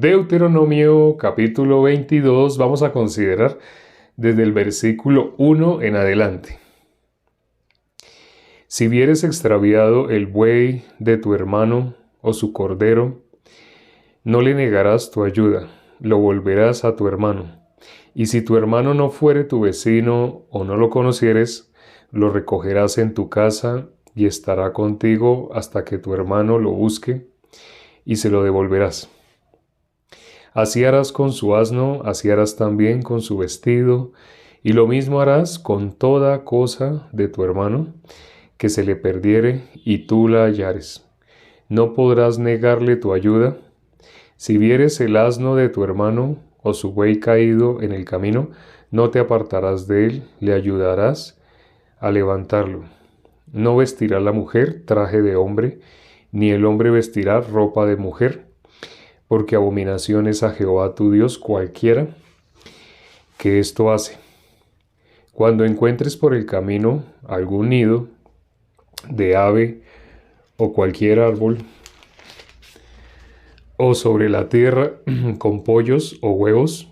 Deuteronomio capítulo 22, vamos a considerar desde el versículo 1 en adelante. Si vieres extraviado el buey de tu hermano o su cordero, no le negarás tu ayuda, lo volverás a tu hermano. Y si tu hermano no fuere tu vecino o no lo conocieres, lo recogerás en tu casa y estará contigo hasta que tu hermano lo busque y se lo devolverás. Así harás con su asno, así harás también con su vestido, y lo mismo harás con toda cosa de tu hermano que se le perdiere y tú la hallares. No podrás negarle tu ayuda. Si vieres el asno de tu hermano o su buey caído en el camino, no te apartarás de él, le ayudarás a levantarlo. No vestirá la mujer traje de hombre, ni el hombre vestirá ropa de mujer, porque abominación es a Jehová tu Dios cualquiera que esto hace. Cuando encuentres por el camino algún nido de ave o cualquier árbol, o sobre la tierra con pollos o huevos,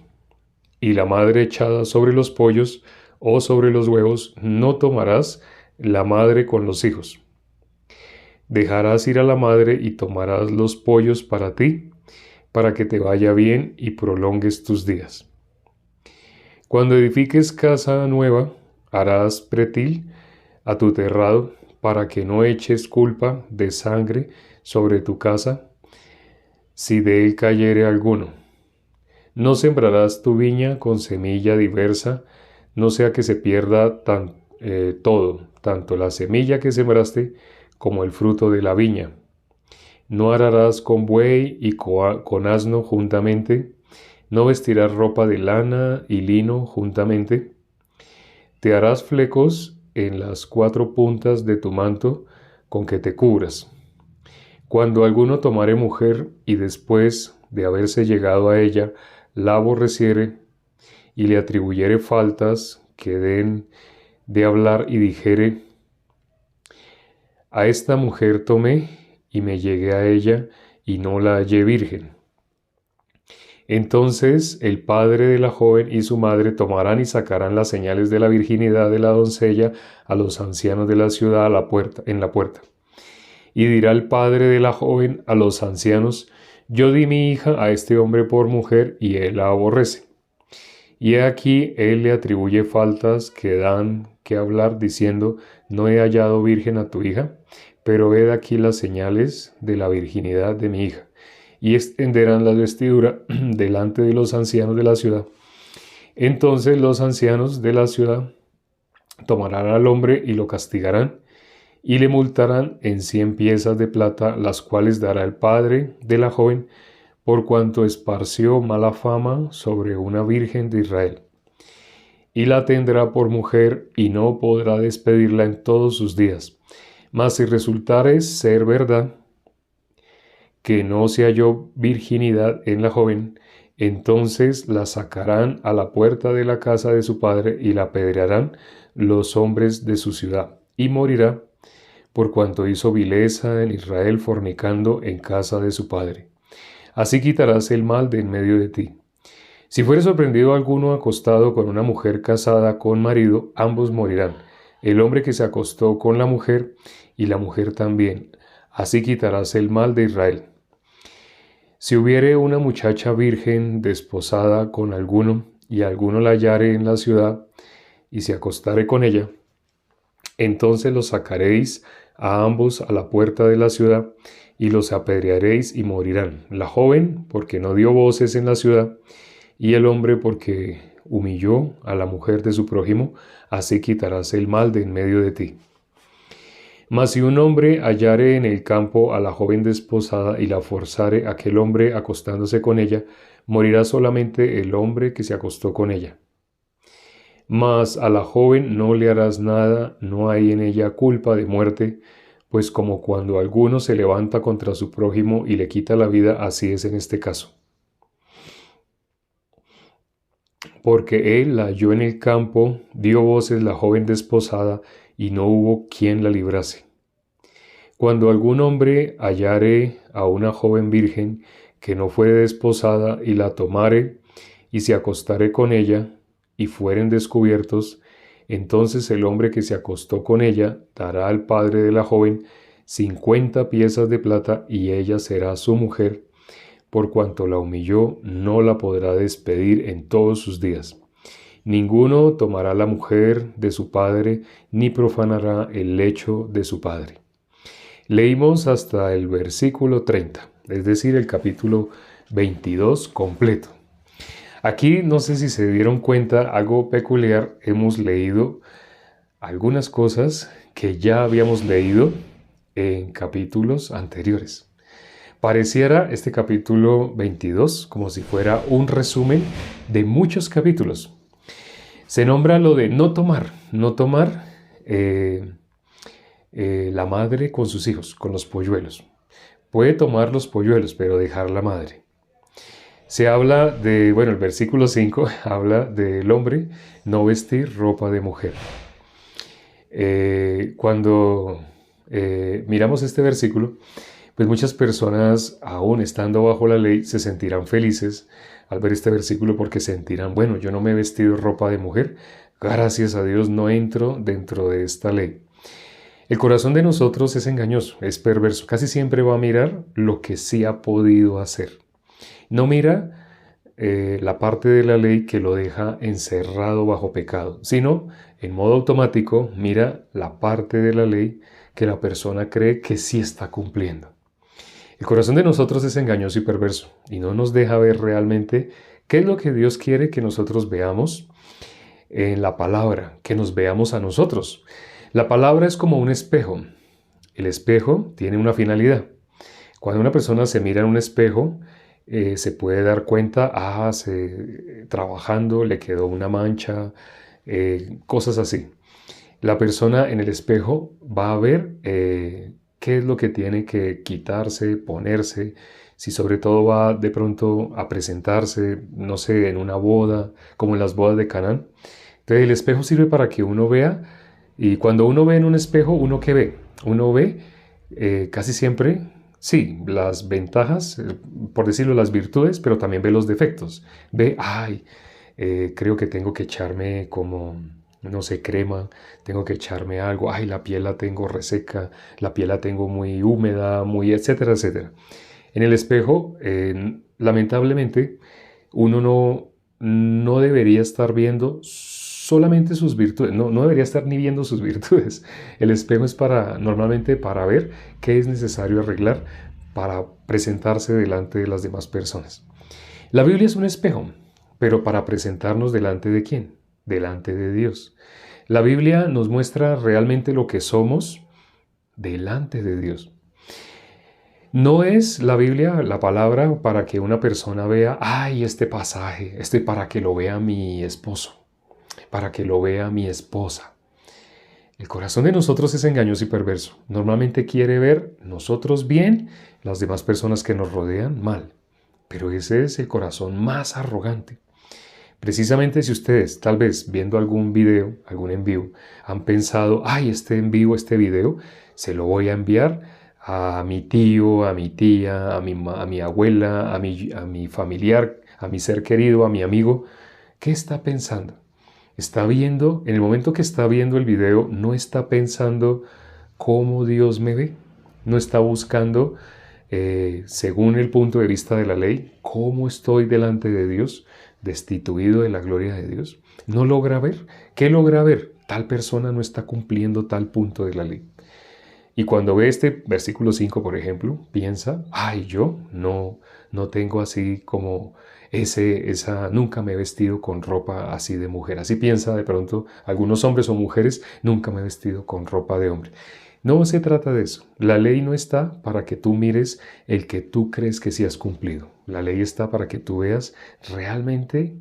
y la madre echada sobre los pollos o sobre los huevos, no tomarás la madre con los hijos. Dejarás ir a la madre y tomarás los pollos para ti, para que te vaya bien y prolongues tus días. Cuando edifiques casa nueva, harás pretil a tu terrado, para que no eches culpa de sangre sobre tu casa, si de él cayere alguno. No sembrarás tu viña con semilla diversa, no sea que se pierda todo, tanto la semilla que sembraste como el fruto de la viña. No ararás con buey y con asno juntamente, no vestirás ropa de lana y lino juntamente. Te harás flecos en las 4 puntas de tu manto con que te cubras. Cuando alguno tomare mujer y después de haberse llegado a ella, la aborreciere y le atribuyere faltas que den de hablar y dijere: a esta mujer tomé y me llegué a ella y no la hallé virgen. Entonces el padre de la joven y su madre tomarán y sacarán las señales de la virginidad de la doncella a los ancianos de la ciudad en la puerta. Y dirá el padre de la joven a los ancianos: yo di mi hija a este hombre por mujer y él la aborrece. Y he aquí él le atribuye faltas que dan que hablar, diciendo: no he hallado virgen a tu hija, pero ved aquí las señales de la virginidad de mi hija. Y extenderán la vestidura delante de los ancianos de la ciudad. Entonces los ancianos de la ciudad tomarán al hombre y lo castigarán, y le multarán en 100 piezas de plata, las cuales dará el padre de la joven, por cuanto esparció mala fama sobre una virgen de Israel. Y la tendrá por mujer, y no podrá despedirla en todos sus días. Mas si resultare ser verdad que no se halló virginidad en la joven, entonces la sacarán a la puerta de la casa de su padre y la apedrearán los hombres de su ciudad, y morirá, por cuanto hizo vileza en Israel fornicando en casa de su padre. Así quitarás el mal de en medio de ti. Si fuere sorprendido alguno acostado con una mujer casada con marido, ambos morirán, el hombre que se acostó con la mujer y la mujer también. Así quitarás el mal de Israel. Si hubiere una muchacha virgen desposada con alguno, y alguno la hallare en la ciudad, y se acostare con ella, entonces los sacaréis a ambos a la puerta de la ciudad, y los apedrearéis y morirán, la joven porque no dio voces en la ciudad, y el hombre porque humilló a la mujer de su prójimo. Así quitarás el mal de en medio de ti. Mas si un hombre hallare en el campo a la joven desposada y la forzare aquel hombre acostándose con ella, morirá solamente el hombre que se acostó con ella. Mas a la joven no le harás nada, no hay en ella culpa de muerte, pues como cuando alguno se levanta contra su prójimo y le quita la vida, así es en este caso. Porque él la halló en el campo, dio voces la joven desposada, y no hubo quien la librase. Cuando algún hombre hallare a una joven virgen que no fue desposada y la tomare y se acostare con ella y fueren descubiertos, entonces el hombre que se acostó con ella dará al padre de la joven 50 piezas de plata y ella será su mujer. Por cuanto la humilló, no la podrá despedir en todos sus días. Ninguno tomará la mujer de su padre, ni profanará el lecho de su padre. Leímos hasta el versículo 30, es decir, el capítulo 22 completo. Aquí, no sé si se dieron cuenta, algo peculiar, hemos leído algunas cosas que ya habíamos leído en capítulos anteriores. Pareciera este capítulo 22 como si fuera un resumen de muchos capítulos. Se nombra lo de no tomar la madre con sus hijos, con los polluelos. Puede tomar los polluelos, pero dejar la madre. Se habla de, el versículo 5 habla del hombre no vestir ropa de mujer. Cuando miramos este versículo, pues muchas personas, aún estando bajo la ley, se sentirán felices al ver este versículo porque sentirán, yo no me he vestido ropa de mujer, gracias a Dios no entro dentro de esta ley. El corazón de nosotros es engañoso, es perverso, casi siempre va a mirar lo que sí ha podido hacer. No mira la parte de la ley que lo deja encerrado bajo pecado, sino en modo automático mira la parte de la ley que la persona cree que sí está cumpliendo. El corazón de nosotros es engañoso y perverso y no nos deja ver realmente qué es lo que Dios quiere que nosotros veamos en la palabra, que nos veamos a nosotros. La palabra es como un espejo. El espejo tiene una finalidad. Cuando una persona se mira en un espejo, se puede dar cuenta, trabajando le quedó una mancha, cosas así. La persona en el espejo va a ver qué es lo que tiene que quitarse, ponerse, si sobre todo va de pronto a presentarse, no sé, en una boda, como en las bodas de Canaán. Entonces el espejo sirve para que uno vea, y cuando uno ve en un espejo, ¿uno qué ve? Uno ve casi siempre, sí, las ventajas, por decirlo, las virtudes, pero también ve los defectos. Ve, creo que tengo que echarme como, no sé, crema, tengo que echarme algo, la piel la tengo reseca, la piel la tengo muy húmeda, muy etcétera, etcétera. En el espejo, lamentablemente, uno no debería estar viendo solamente sus virtudes, no debería estar ni viendo sus virtudes. El espejo es normalmente para ver qué es necesario arreglar para presentarse delante de las demás personas. La Biblia es un espejo, pero para presentarnos delante de ¿quién? Delante de Dios. La Biblia nos muestra realmente lo que somos delante de Dios. No es la Biblia, la palabra, para que una persona vea, este pasaje, para que lo vea mi esposo, para que lo vea mi esposa. El corazón de nosotros es engañoso y perverso. Normalmente quiere ver nosotros bien, las demás personas que nos rodean mal. Pero ese es el corazón más arrogante. Precisamente si ustedes, tal vez viendo algún video, algún en vivo, han pensado, este en vivo, este video, se lo voy a enviar a mi tío, a mi tía, a mi abuela, a mi familiar, a mi ser querido, a mi amigo. ¿Qué está pensando? Está viendo, en el momento que está viendo el video, no está pensando cómo Dios me ve. No está buscando, según el punto de vista de la ley, cómo estoy delante de Dios, destituido de la gloria de Dios. No logra ver. ¿Qué logra ver? Tal persona no está cumpliendo tal punto de la ley. Y cuando ve este versículo 5, por ejemplo, piensa, yo no tengo así como nunca me he vestido con ropa así de mujer. Así piensa de pronto algunos hombres o mujeres, nunca me he vestido con ropa de hombre. No se trata de eso. La ley no está para que tú mires el que tú crees que sí has cumplido. La ley está para que tú veas realmente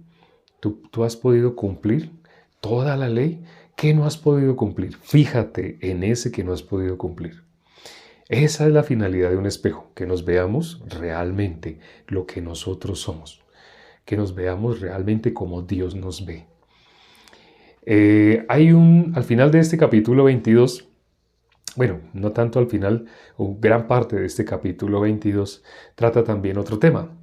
tú has podido cumplir toda la ley. ¿Qué no has podido cumplir? Fíjate en ese que no has podido cumplir. Esa es la finalidad de un espejo, que nos veamos realmente lo que nosotros somos, que nos veamos realmente como Dios nos ve. Al final de este capítulo 22 Bueno, no tanto al final, o gran parte de este capítulo 22 trata también otro tema,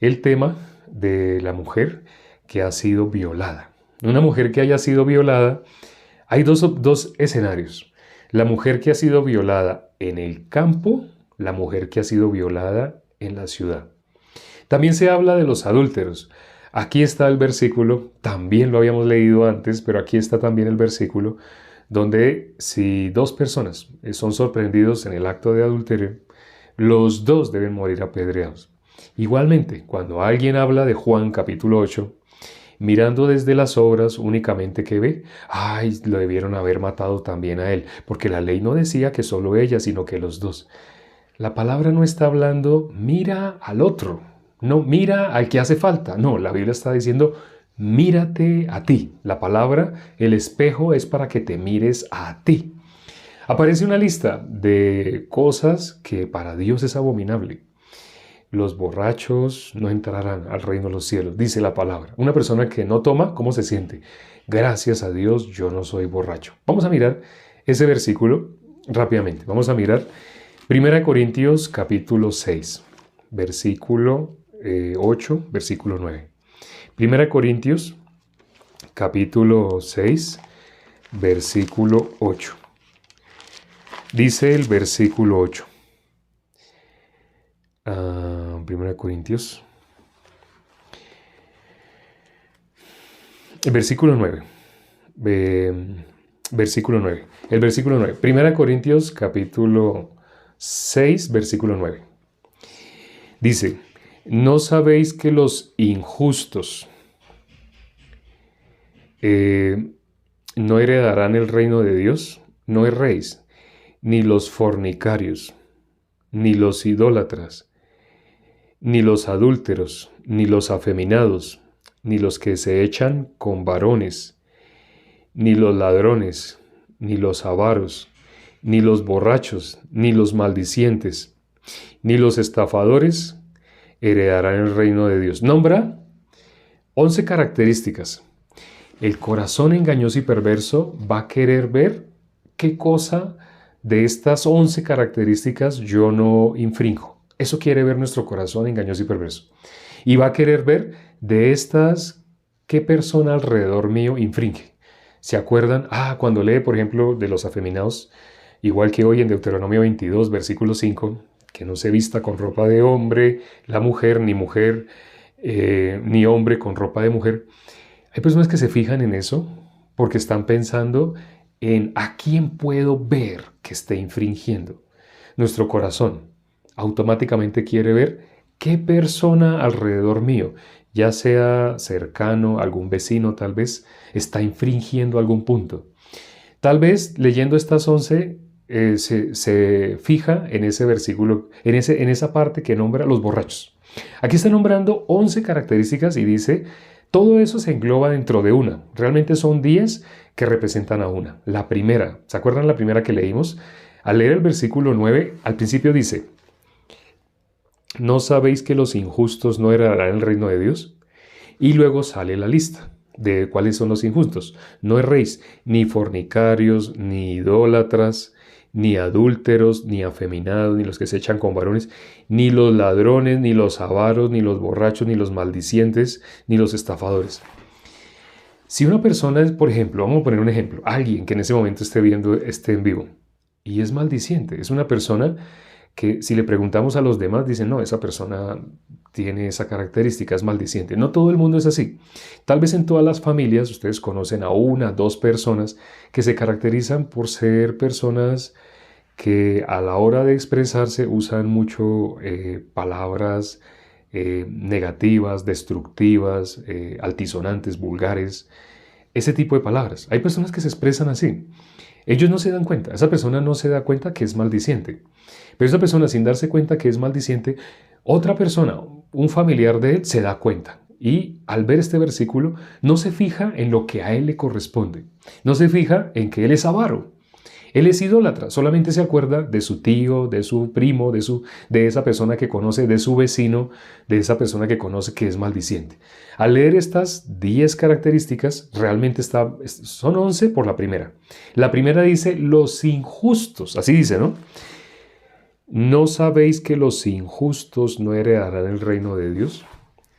el tema de la mujer que ha sido violada. Una mujer que haya sido violada, hay dos escenarios. La mujer que ha sido violada en el campo, la mujer que ha sido violada en la ciudad. También se habla de los adúlteros. Aquí está el versículo, también lo habíamos leído antes, pero aquí está también el versículo donde si dos personas son sorprendidos en el acto de adulterio, los dos deben morir apedreados. Igualmente, cuando alguien habla de Juan capítulo 8, mirando desde las obras únicamente que ve, ay, lo debieron haber matado también a él, porque la ley no decía que solo ella, sino que los dos. La palabra no está hablando, mira al otro, no, mira al que hace falta. No, la Biblia está diciendo, mírate a ti. La palabra, el espejo, es para que te mires a ti. Aparece una lista de cosas que para Dios es abominable. Los borrachos no entrarán al reino de los cielos, dice la palabra. Una persona que no toma, ¿cómo se siente? Gracias a Dios, yo no soy borracho. Vamos a mirar ese versículo rápidamente. Vamos a mirar 1 Corintios capítulo 6, versículo 8, versículo 9. 1 Corintios capítulo 6, versículo 8. Dice el versículo 8. 1 Corintios. El versículo 9. Versículo 9. El versículo 9. 1 Corintios capítulo 6, versículo 9. Dice, ¿no sabéis que los injustos no heredarán el reino de Dios? No erréis, ni los fornicarios, ni los idólatras, ni los adúlteros, ni los afeminados, ni los que se echan con varones, ni los ladrones, ni los avaros, ni los borrachos, ni los maldicientes, ni los estafadores heredarán el reino de Dios. Nombra 11 características. El corazón engañoso y perverso va a querer ver qué cosa de estas 11 características yo no infrinjo. Eso quiere ver nuestro corazón engañoso y perverso. Y va a querer ver de estas qué persona alrededor mío infringe. ¿Se acuerdan? Cuando lee, por ejemplo, de los afeminados, igual que hoy en Deuteronomio 22, versículo 5, que no se vista con ropa de hombre, la mujer, ni hombre con ropa de mujer. Hay personas que se fijan en eso porque están pensando en a quién puedo ver que esté infringiendo. Nuestro corazón automáticamente quiere ver qué persona alrededor mío, ya sea cercano, algún vecino tal vez, está infringiendo algún punto. Tal vez leyendo estas 11 se fija en ese versículo, en esa parte que nombra los borrachos. Aquí está nombrando 11 características y dice, todo eso se engloba dentro de una. Realmente son 10 que representan a una. La primera, ¿se acuerdan la primera que leímos? Al leer el versículo 9, al principio dice, ¿no sabéis que los injustos no heredarán el reino de Dios? Y luego sale la lista de cuáles son los injustos. No erréis, ni fornicarios, ni idólatras, ni adúlteros, ni afeminados, ni los que se echan con varones, ni los ladrones, ni los avaros, ni los borrachos, ni los maldicientes, ni los estafadores. Si una persona es, por ejemplo, vamos a poner un ejemplo, alguien que en ese momento esté viendo este en vivo y es maldiciente, es una persona que si le preguntamos a los demás dicen, no, esa persona tiene esa característica, es maldiciente. No todo el mundo es así. Tal vez en todas las familias ustedes conocen a una, dos personas que se caracterizan por ser personas que a la hora de expresarse usan mucho palabras negativas, destructivas, altisonantes, vulgares, ese tipo de palabras. Hay personas que se expresan así. Ellos no se dan cuenta, esa persona no se da cuenta que es maldiciente. Pero esa persona, sin darse cuenta que es maldiciente, otra persona, un familiar de él, se da cuenta. Y al ver este versículo, no se fija en lo que a él le corresponde. No se fija en que él es avaro. Él es idólatra, solamente se acuerda de su tío, de su primo, de esa persona que conoce, de su vecino, de esa persona que conoce que es maldiciente. Al leer estas 10 características, realmente son 11 por la primera. La primera dice los injustos, así dice, ¿no? ¿No sabéis que los injustos no heredarán el reino de Dios?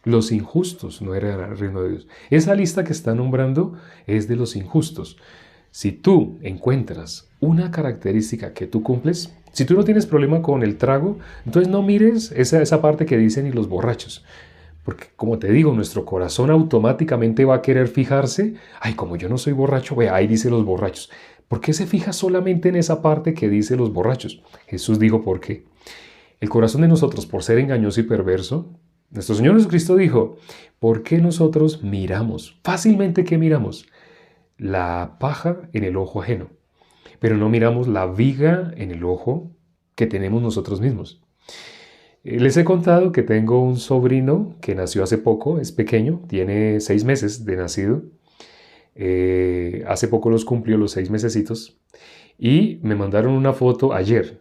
Los injustos no heredarán el reino de Dios. Esa lista que está nombrando es de los injustos. Si tú encuentras una característica que tú cumples, si tú no tienes problema con el trago, entonces no mires esa parte que dicen y los borrachos. Porque como te digo, nuestro corazón automáticamente va a querer fijarse, ay, como yo no soy borracho, ve, ahí dice los borrachos. ¿Por qué se fija solamente en esa parte que dice los borrachos? Jesús dijo por qué. El corazón de nosotros, por ser engañoso y perverso, nuestro Señor Jesucristo dijo, ¿por qué nosotros miramos? Fácilmente, ¿qué miramos? La paja en el ojo ajeno, pero no miramos la viga en el ojo que tenemos nosotros mismos. Les he contado que tengo un sobrino que nació hace poco, es pequeño, tiene 6 meses de nacido. Hace poco los cumplió los 6 mesecitos y me mandaron una foto ayer.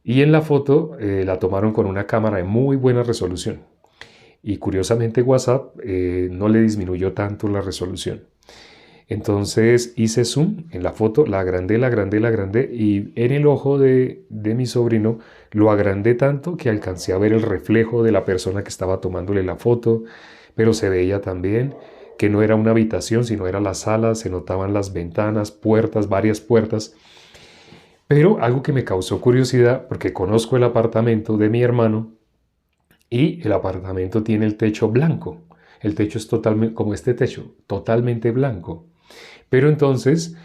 Y en la foto la tomaron con una cámara de muy buena resolución. Y curiosamente WhatsApp no le disminuyó tanto la resolución. Entonces hice zoom en la foto, la agrandé y en el ojo de mi sobrino lo agrandé tanto que alcancé a ver el reflejo de la persona que estaba tomándole la foto, pero se veía también que no era una habitación, sino era la sala, se notaban las ventanas, puertas, varias puertas. Pero algo que me causó curiosidad, porque conozco el apartamento de mi hermano y el apartamento tiene el techo blanco. El techo es totalmente, como este techo, totalmente blanco. Pero entonces,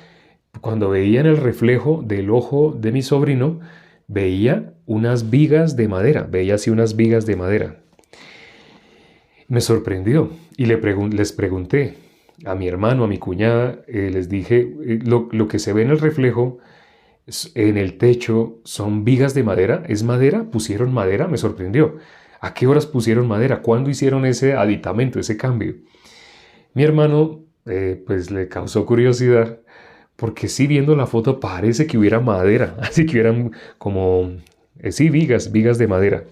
cuando veía en el reflejo del ojo de mi sobrino, veía unas vigas de madera, veía así unas vigas de madera. Me sorprendió y les pregunté a mi hermano, a mi cuñada, les dije, lo que se ve en el reflejo, en el techo, ¿son vigas de madera? ¿Es madera? ¿Pusieron madera? Me sorprendió. ¿A qué horas pusieron madera? ¿Cuándo hicieron ese aditamento, ese cambio? Mi hermano pues le causó curiosidad porque sí, viendo la foto parece que hubiera madera, así que hubieran como, sí, vigas de madera.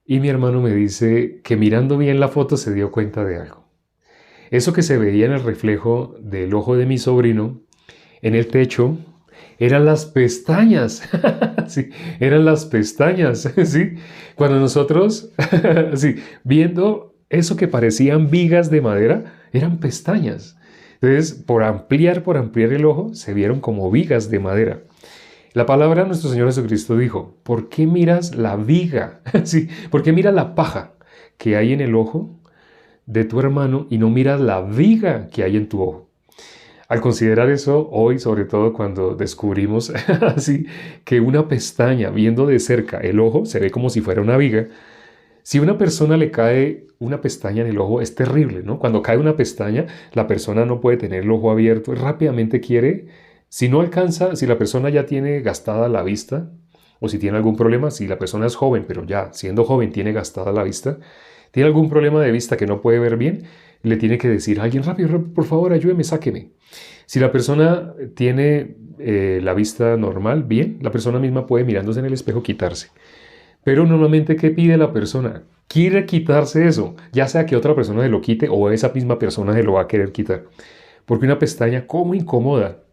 Y mi hermano me dice que mirando bien la foto se dio cuenta de algo. Eso que se veía en el reflejo del ojo de mi sobrino, en el techo, eran las pestañas. Sí, eran las pestañas, ¿sí? Cuando nosotros, sí, viendo eso que parecían vigas de madera, eran pestañas. Entonces, por ampliar el ojo, se vieron como vigas de madera. La palabra de nuestro Señor Jesucristo dijo, ¿por qué miras la viga? Sí, ¿por qué miras la paja que hay en el ojo de tu hermano y no miras la viga que hay en tu ojo? Al considerar eso, hoy, sobre todo cuando descubrimos así que una pestaña, viendo de cerca el ojo, se ve como si fuera una viga. Si a una persona le cae una pestaña en el ojo, es terrible, ¿no? Cuando cae una pestaña, la persona no puede tener el ojo abierto, rápidamente quiere, si no alcanza, si la persona ya tiene gastada la vista, o si tiene algún problema, si la persona es joven, pero ya siendo joven tiene gastada la vista, tiene algún problema de vista que no puede ver bien, le tiene que decir a alguien, rápido, por favor, ayúdeme, sáqueme. Si la persona tiene la vista normal, bien, la persona misma puede mirándose en el espejo quitarse. Pero normalmente, ¿qué pide la persona? Quiere quitarse eso, ya sea que otra persona se lo quite o esa misma persona se lo va a querer quitar. Porque una pestaña, ¿cómo incomoda?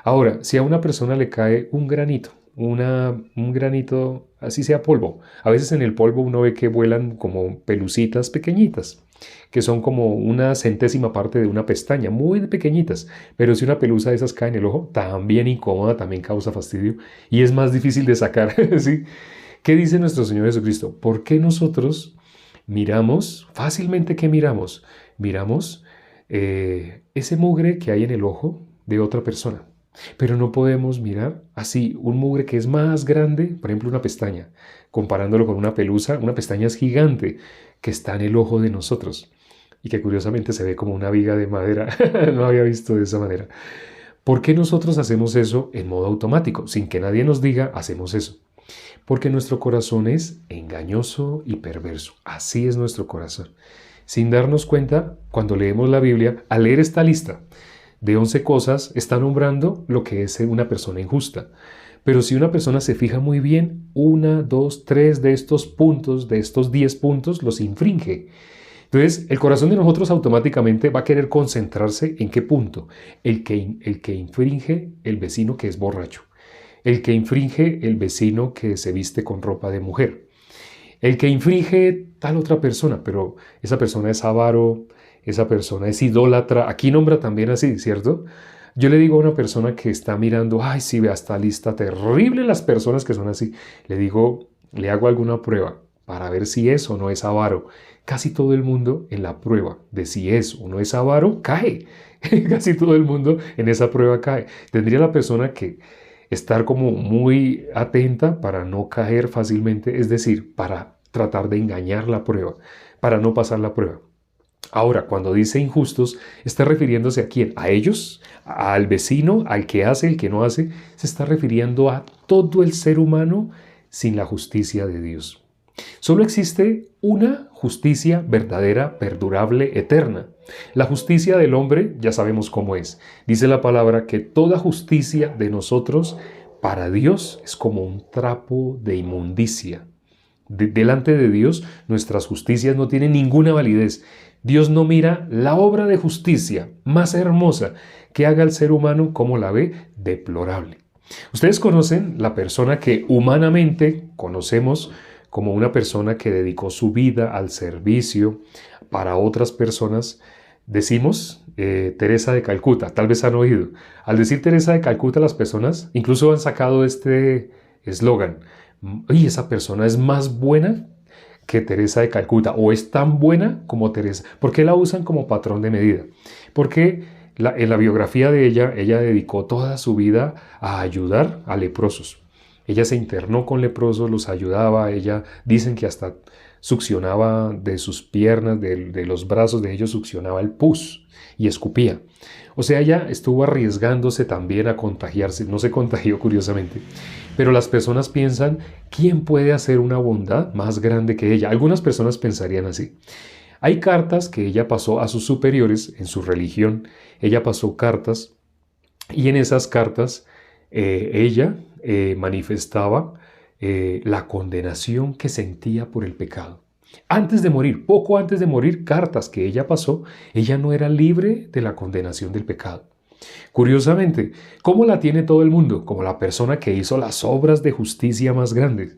Ahora, si a una persona le cae un granito, un granito, así sea polvo, a veces en el polvo uno ve que vuelan como pelucitas pequeñitas, que son como una centésima parte de una pestaña, muy pequeñitas, pero si una pelusa de esas cae en el ojo, también incomoda, también causa fastidio y es más difícil de sacar, ¿sí? ¿Qué dice nuestro Señor Jesucristo? ¿Por qué nosotros miramos, fácilmente que miramos? Miramos ese mugre que hay en el ojo de otra persona. Pero no podemos mirar así un mugre que es más grande, por ejemplo una pestaña, comparándolo con una pelusa, una pestaña es gigante que está en el ojo de nosotros y que curiosamente se ve como una viga de madera. No había visto de esa manera. ¿Por qué nosotros hacemos eso en modo automático? Sin que nadie nos diga, hacemos eso. Porque nuestro corazón es engañoso y perverso. Así es nuestro corazón. Sin darnos cuenta, cuando leemos la Biblia, al leer esta lista de 11 cosas está nombrando lo que es una persona injusta. Pero si una persona se fija muy bien, 1, 2, 3 de estos puntos, de estos 10 puntos, los infringe. Entonces, el corazón de nosotros automáticamente va a querer concentrarse en qué punto. El que infringe el vecino que es borracho. El que infringe el vecino que se viste con ropa de mujer. El que infringe tal otra persona, pero esa persona es avaro, esa persona es idólatra. Aquí nombra también así, ¿cierto? Yo le digo a una persona que está mirando, ay, sí, vea esta lista terrible las personas que son así. Le digo, le hago alguna prueba para ver si es o no es avaro. Casi todo el mundo en la prueba de si es o no es avaro cae. Casi todo el mundo en esa prueba cae. Tendría la persona que estar como muy atenta para no caer fácilmente, es decir, para tratar de engañar la prueba, para no pasar la prueba. Ahora, cuando dice injustos, está refiriéndose a quién, a ellos, al vecino, al que hace, el que no hace, se está refiriendo a todo el ser humano sin la justicia de Dios. Solo existe una justicia verdadera, perdurable, eterna. La justicia del hombre ya sabemos cómo es. Dice la palabra que toda justicia de nosotros para Dios es como un trapo de inmundicia. Delante de Dios nuestras justicias no tienen ninguna validez. Dios no mira la obra de justicia más hermosa que haga el ser humano como la ve deplorable. Ustedes conocen la persona que humanamente conocemos como una persona que dedicó su vida al servicio para otras personas. Decimos Teresa de Calcuta, tal vez han oído. Al decir Teresa de Calcuta, las personas incluso han sacado este eslogan: oye, esa persona es más buena que Teresa de Calcuta, o es tan buena como Teresa. ¿Por qué la usan como patrón de medida? Porque en la biografía de ella dedicó toda su vida a ayudar a leprosos. Ella se internó con leprosos, los ayudaba, ella dicen que hasta succionaba de sus piernas, de los brazos de ellos, succionaba el pus y escupía. O sea, ella estuvo arriesgándose también a contagiarse, no se contagió curiosamente. Pero las personas piensan, ¿quién puede hacer una bondad más grande que ella? Algunas personas pensarían así. Hay cartas que ella pasó a sus superiores en su religión. Ella pasó cartas y en esas cartas ella manifestaba la condenación que sentía por el pecado. Antes de morir, poco antes de morir, cartas que ella pasó, ella no era libre de la condenación del pecado. Curiosamente, ¿cómo la tiene todo el mundo? Como la persona que hizo las obras de justicia más grandes.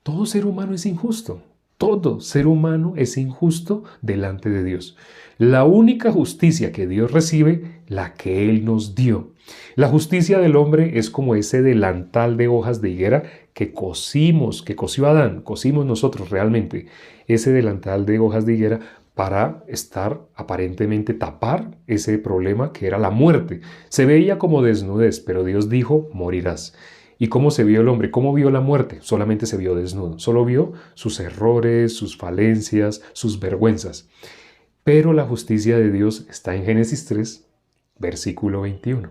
Todo ser humano es injusto. Todo ser humano es injusto delante de Dios. La única justicia que Dios recibe, la que Él nos dio. La justicia del hombre es como ese delantal de hojas de higuera que cosió Adán, cosimos nosotros realmente, ese delantal de hojas de higuera para aparentemente tapar ese problema que era la muerte. Se veía como desnudez, pero Dios dijo, morirás. ¿Y cómo se vio el hombre? ¿Cómo vio la muerte? Solamente se vio desnudo, solo vio sus errores, sus falencias, sus vergüenzas. Pero la justicia de Dios está en Génesis 3, versículo 21.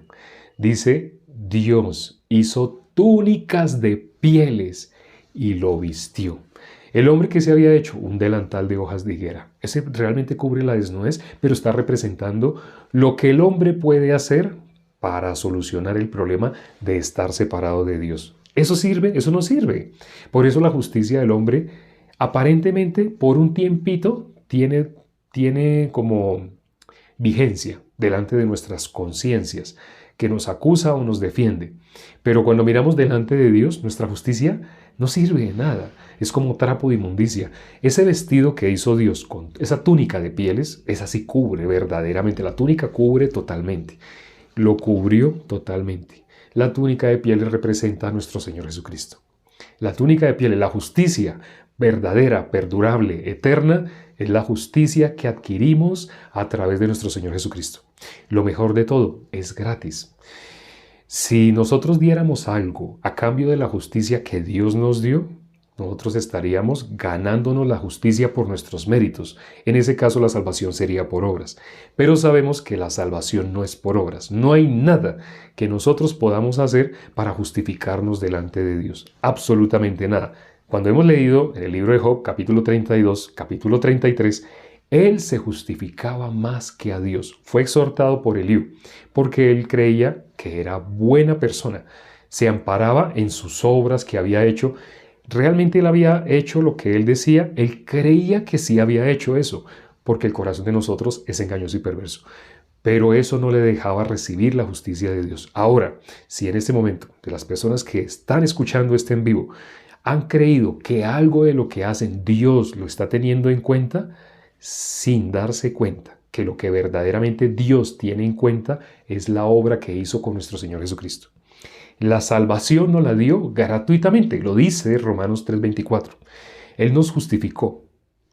Dice, Dios hizo túnicas de pieles y lo vistió. El hombre que se había hecho un delantal de hojas de higuera, ese realmente cubre la desnudez, pero está representando lo que el hombre puede hacer para solucionar el problema de estar separado de Dios. ¿Eso sirve? Eso no sirve. Por eso la justicia del hombre, aparentemente, por un tiempito, tiene como vigencia delante de nuestras conciencias, que nos acusa o nos defiende. Pero cuando miramos delante de Dios, nuestra justicia no sirve de nada. Es como trapo de inmundicia. Ese vestido que hizo Dios con esa túnica de pieles, esa sí cubre verdaderamente. La túnica cubre totalmente. Lo cubrió totalmente. La túnica de pieles representa a nuestro Señor Jesucristo. La túnica de pieles, la justicia verdadera, perdurable, eterna, es la justicia que adquirimos a través de nuestro Señor Jesucristo. Lo mejor de todo, es gratis. Si nosotros diéramos algo a cambio de la justicia que Dios nos dio, nosotros estaríamos ganándonos la justicia por nuestros méritos. En ese caso la salvación sería por obras. Pero sabemos que la salvación no es por obras. No hay nada que nosotros podamos hacer para justificarnos delante de Dios. Absolutamente nada. Cuando hemos leído en el libro de Job, capítulo 32, capítulo 33, Él se justificaba más que a Dios. Fue exhortado por Eliú, porque él creía que era buena persona. Se amparaba en sus obras que había hecho. Realmente él había hecho lo que él decía. Él creía que sí había hecho eso, porque el corazón de nosotros es engañoso y perverso. Pero eso no le dejaba recibir la justicia de Dios. Ahora, si en este momento de las personas que están escuchando este en vivo han creído que algo de lo que hacen Dios lo está teniendo en cuenta, sin darse cuenta que lo que verdaderamente Dios tiene en cuenta es la obra que hizo con nuestro Señor Jesucristo. La salvación nos la dio gratuitamente, lo dice Romanos 3:24. Él nos justificó.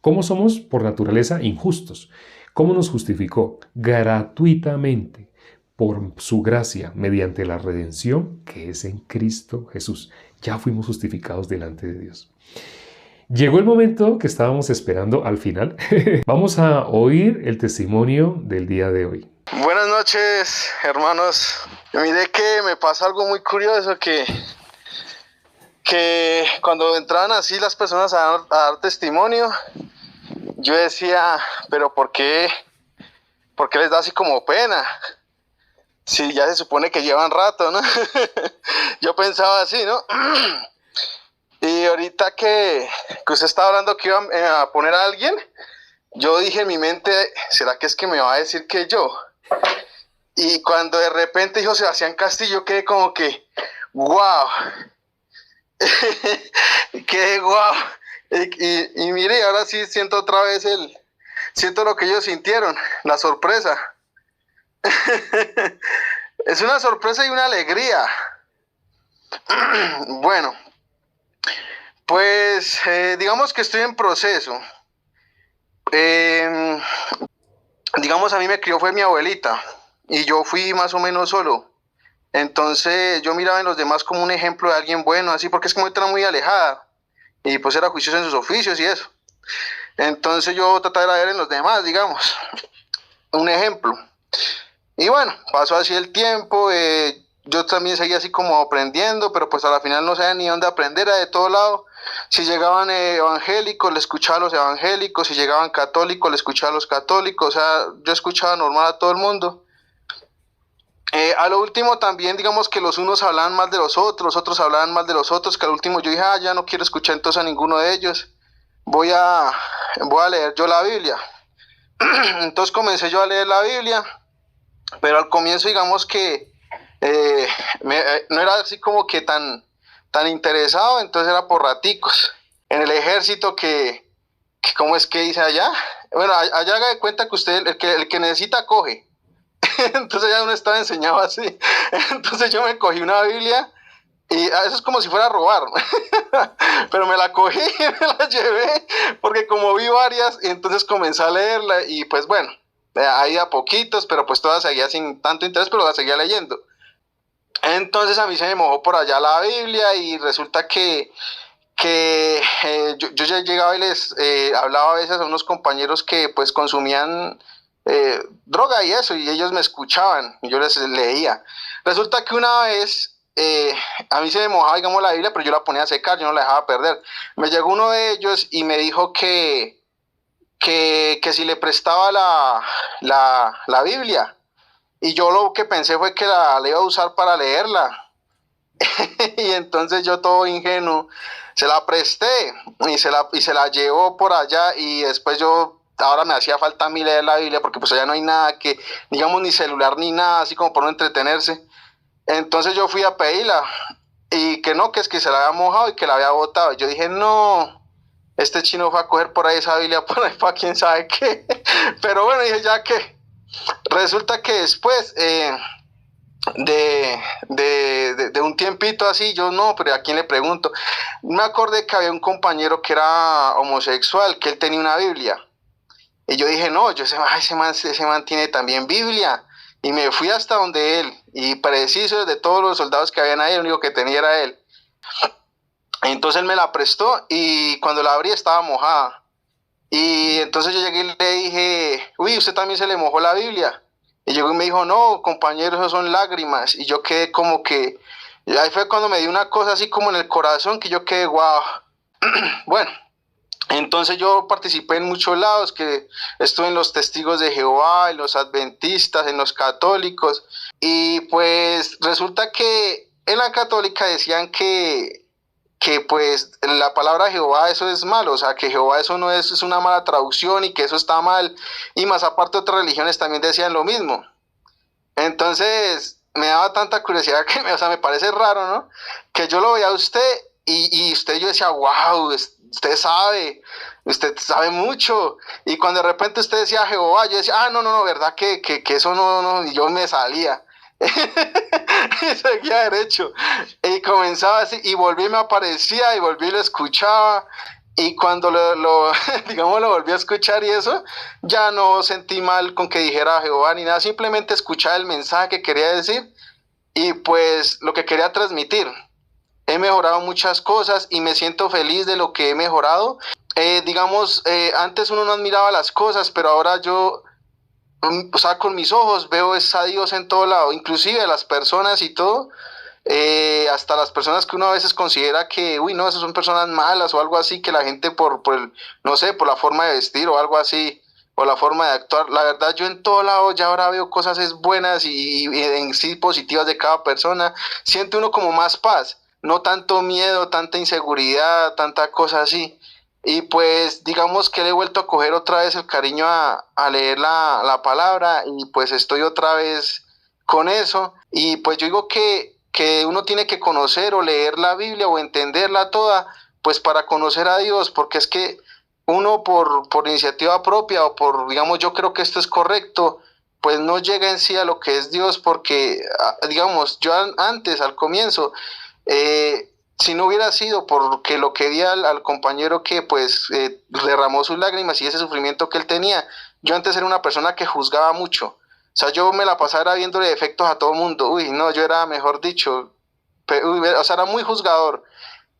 ¿Cómo somos por naturaleza injustos? ¿Cómo nos justificó? Gratuitamente, por su gracia, mediante la redención que es en Cristo Jesús. Ya fuimos justificados delante de Dios. Llegó el momento que estábamos esperando al final. Vamos a oír el testimonio del día de hoy. Buenas noches, hermanos. Mire que me pasa algo muy curioso, que cuando entraban así las personas a dar testimonio, yo decía, pero ¿por qué les da así como pena? Si ya se supone que llevan rato, ¿no? Yo pensaba así, ¿no? Y ahorita que usted estaba hablando que iba a poner a alguien, yo dije en mi mente, ¿será que es que me va a decir que yo? Y cuando de repente dijo Sebastián Castillo, quedé como que, wow. Quedé wow. Y mire, ahora sí siento otra vez siento lo que ellos sintieron, la sorpresa. Es una sorpresa y una alegría. Bueno, pues digamos que estoy en proceso. Digamos, a mí me crió fue mi abuelita y yo fui más o menos solo. Entonces yo miraba en los demás como un ejemplo de alguien bueno, así, porque es como era muy alejada y pues era juiciosa en sus oficios y eso. Entonces yo trataba de ver en los demás, digamos, un ejemplo. Y bueno, pasó así el tiempo, yo también seguía así como aprendiendo, pero pues a la final no sabía ni dónde aprender, era de todo lado. Si llegaban evangélicos, le escuchaba a los evangélicos, si llegaban católicos, le escuchaba a los católicos, o sea, yo escuchaba normal a todo el mundo. A lo último también, digamos que los unos hablaban mal de los otros hablaban mal de los otros, que al último yo dije, ya no quiero escuchar entonces a ninguno de ellos, voy a leer yo la Biblia. Entonces comencé yo a leer la Biblia, pero al comienzo digamos que no era así como que tan interesado, entonces era por raticos. En el ejército ¿cómo es que dice allá? Bueno, allá haga de cuenta que usted, el que necesita coge. Entonces ya uno estaba enseñado así. Entonces yo me cogí una Biblia y eso es como si fuera a robar. Pero me la cogí y me la llevé porque como vi varias, y entonces comencé a leerla y pues bueno, ahí a poquitos, pero pues todas seguía sin tanto interés, pero la seguía leyendo. Entonces a mí se me mojó por allá la Biblia y resulta que yo ya llegaba y les hablaba a veces a unos compañeros que pues consumían droga y eso, y ellos me escuchaban y yo les leía. Resulta que una vez a mí se me mojaba, digamos, la Biblia, pero yo la ponía a secar, yo no la dejaba perder. Me llegó uno de ellos y me dijo que si le prestaba la Biblia, y yo lo que pensé fue que la iba a usar para leerla. Y entonces yo todo ingenuo se la presté y se la llevó por allá, y después ahora me hacía falta a mí leer la Biblia porque pues allá no hay nada que, digamos, ni celular ni nada, así como por no entretenerse. Entonces yo fui a pedirla y que no, que es que se la había mojado y que la había botado. Yo dije, no, este chino fue a coger por ahí esa Biblia por ahí para quién sabe qué. Pero bueno, dije, ya que resulta que después de un tiempito así, yo no, pero ¿a quién le pregunto? Me acordé que había un compañero que era homosexual, que él tenía una Biblia. Y yo dije, no, ese man tiene también Biblia. Y me fui hasta donde él. Y preciso, de todos los soldados que habían ahí, el único que tenía era él. Entonces él me la prestó y cuando la abrí estaba mojada. Y entonces yo llegué y le dije, uy, ¿usted también se le mojó la Biblia? Y llegó y me dijo, no, compañero, eso son lágrimas. Y yo quedé como que, y ahí fue cuando me dio una cosa así como en el corazón, que yo quedé, wow. Bueno, Entonces yo participé en muchos lados, que estuve en los Testigos de Jehová, en los Adventistas, en los católicos, y pues resulta que en la católica decían que pues la palabra Jehová eso es malo, o sea, que Jehová eso no es una mala traducción y que eso está mal, y más aparte otras religiones también decían lo mismo. Entonces me daba tanta curiosidad que o sea, me parece raro, ¿no? Que yo lo veía a usted y usted yo decía, wow, usted sabe mucho. Y cuando de repente usted decía Jehová, yo decía, no, no, no, verdad que eso no, no, y yo me salía. Y seguía derecho. Y comenzaba así, y volví, me aparecía, y volví y lo escuchaba. Y cuando digamos, lo volví a escuchar y eso, ya no sentí mal con que dijera Jehová ni nada, simplemente escuchaba el mensaje que quería decir y pues lo que quería transmitir. He mejorado muchas cosas y me siento feliz de lo que he mejorado. Antes uno no admiraba las cosas, pero ahora yo, o sea, con mis ojos veo a Dios en todo lado, inclusive las personas y todo. Hasta las personas que uno a veces considera que, uy, no, esas son personas malas o algo así, que la gente no sé, por la forma de vestir o algo así, o la forma de actuar. La verdad, yo en todo lado ya ahora veo cosas es buenas y en sí positivas de cada persona. Siente uno como más paz, no tanto miedo, tanta inseguridad, tanta cosa así. Y pues digamos que le he vuelto a coger otra vez el cariño a leer la palabra y pues estoy otra vez con eso. Y pues yo digo que uno tiene que conocer o leer la Biblia o entenderla toda, pues para conocer a Dios, porque es que uno por iniciativa propia o por, digamos, yo creo que esto es correcto, pues no llega en sí a lo que es Dios, porque, digamos, yo antes, al comienzo, si no hubiera sido porque lo quería al compañero que pues derramó sus lágrimas y ese sufrimiento que él tenía, yo antes era una persona que juzgaba mucho. O sea, yo me la pasaba viéndole defectos a todo el mundo. Uy, no, yo era, mejor dicho, o sea, era muy juzgador.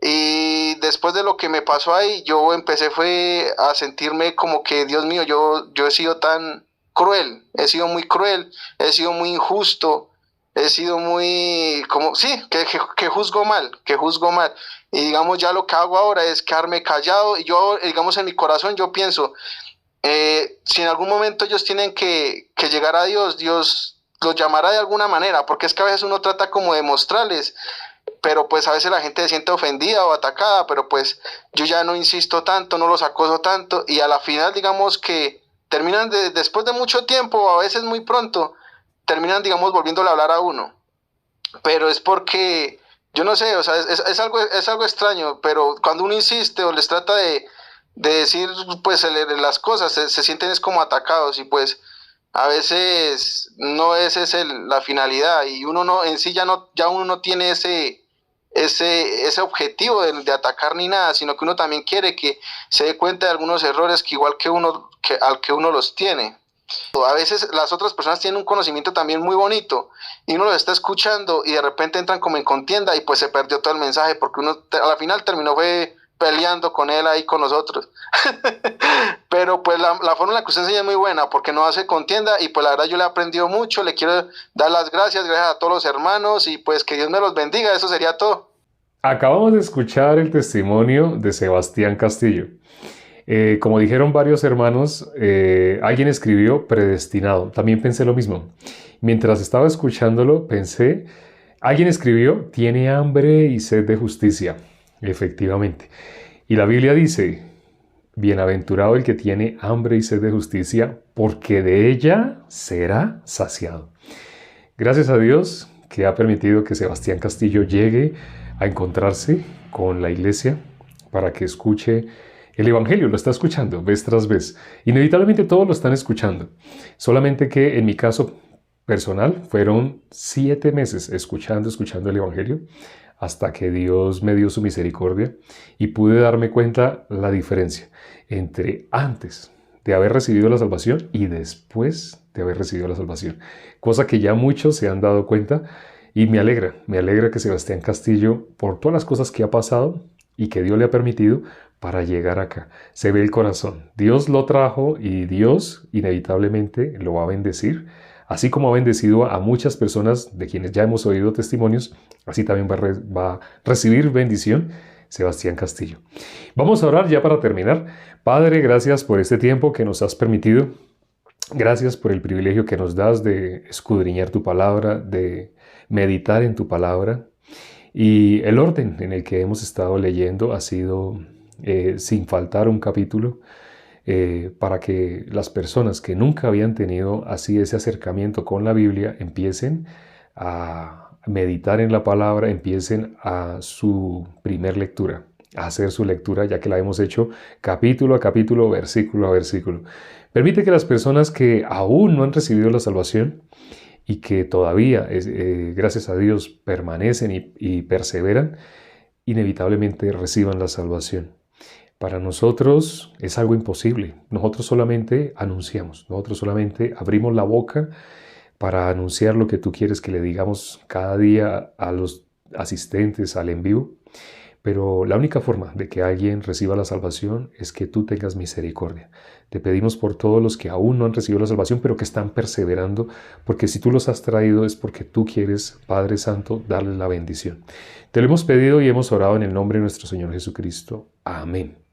Y después de lo que me pasó ahí, yo empecé fue a sentirme como que, Dios mío, yo he sido tan cruel, he sido muy cruel, he sido muy injusto, he sido muy, como, sí, que juzgo mal, que juzgo mal. Y digamos, ya lo que hago ahora es quedarme callado y yo, digamos, en mi corazón yo pienso, si en algún momento ellos tienen que llegar a Dios, Dios los llamará de alguna manera, porque es que a veces uno trata como de mostrarles, pero pues a veces la gente se siente ofendida o atacada, pero pues yo ya no insisto tanto, no los acoso tanto, y a la final digamos que terminan después de mucho tiempo, a veces muy pronto, terminan digamos volviéndole a hablar a uno, pero es porque, yo no sé, o sea, es algo extraño, pero cuando uno insiste o les trata de decir pues las cosas, se sienten es como atacados y pues a veces no esa es la finalidad y uno no, en sí ya uno no tiene ese objetivo de atacar ni nada, sino que uno también quiere que se dé cuenta de algunos errores que igual al que uno los tiene. A veces las otras personas tienen un conocimiento también muy bonito y uno los está escuchando y de repente entran como en contienda y pues se perdió todo el mensaje porque uno a la final terminó fue peleando con él ahí con nosotros. Pero pues la forma en la que usted enseña es muy buena porque no hace contienda y pues la verdad yo le he aprendido mucho, le quiero dar las gracias a todos los hermanos y pues que Dios me los bendiga, eso sería todo. Acabamos de escuchar el testimonio de Sebastián Castillo. Como dijeron varios hermanos, alguien escribió predestinado. También pensé lo mismo. Mientras estaba escuchándolo, pensé, alguien escribió, tiene hambre y sed de justicia. Efectivamente. Y la Biblia dice, bienaventurado el que tiene hambre y sed de justicia, porque de ella será saciado. Gracias a Dios que ha permitido que Sebastián Castillo llegue a encontrarse con la iglesia para que escuche el Evangelio. Lo está escuchando vez tras vez. Inevitablemente todos lo están escuchando. Solamente que en mi caso personal fueron 7 meses escuchando el Evangelio hasta que Dios me dio su misericordia y pude darme cuenta la diferencia entre antes de haber recibido la salvación y después de haber recibido la salvación. Cosa que ya muchos se han dado cuenta y me alegra que Sebastián Castillo, por todas las cosas que ha pasado y que Dios le ha permitido para llegar acá. Se ve el corazón. Dios lo trajo y Dios inevitablemente lo va a bendecir. Así como ha bendecido a muchas personas de quienes ya hemos oído testimonios, así también va a recibir bendición Sebastián Castillo. Vamos a orar ya para terminar. Padre, gracias por este tiempo que nos has permitido. Gracias por el privilegio que nos das de escudriñar tu palabra, de meditar en tu palabra. Y el orden en el que hemos estado leyendo ha sido sin faltar un capítulo para que las personas que nunca habían tenido así ese acercamiento con la Biblia empiecen a meditar en la palabra, empiecen a su primer lectura, a hacer su lectura, ya que la hemos hecho capítulo a capítulo, versículo a versículo. Permite que las personas que aún no han recibido la salvación y que todavía, gracias a Dios, permanecen y perseveran, inevitablemente reciban la salvación. Para nosotros es algo imposible. Nosotros solamente anunciamos, nosotros solamente abrimos la boca para anunciar lo que tú quieres que le digamos cada día a los asistentes al en vivo. Pero la única forma de que alguien reciba la salvación es que tú tengas misericordia. Te pedimos por todos los que aún no han recibido la salvación, pero que están perseverando, porque si tú los has traído es porque tú quieres, Padre Santo, darles la bendición. Te lo hemos pedido y hemos orado en el nombre de nuestro Señor Jesucristo. Amén.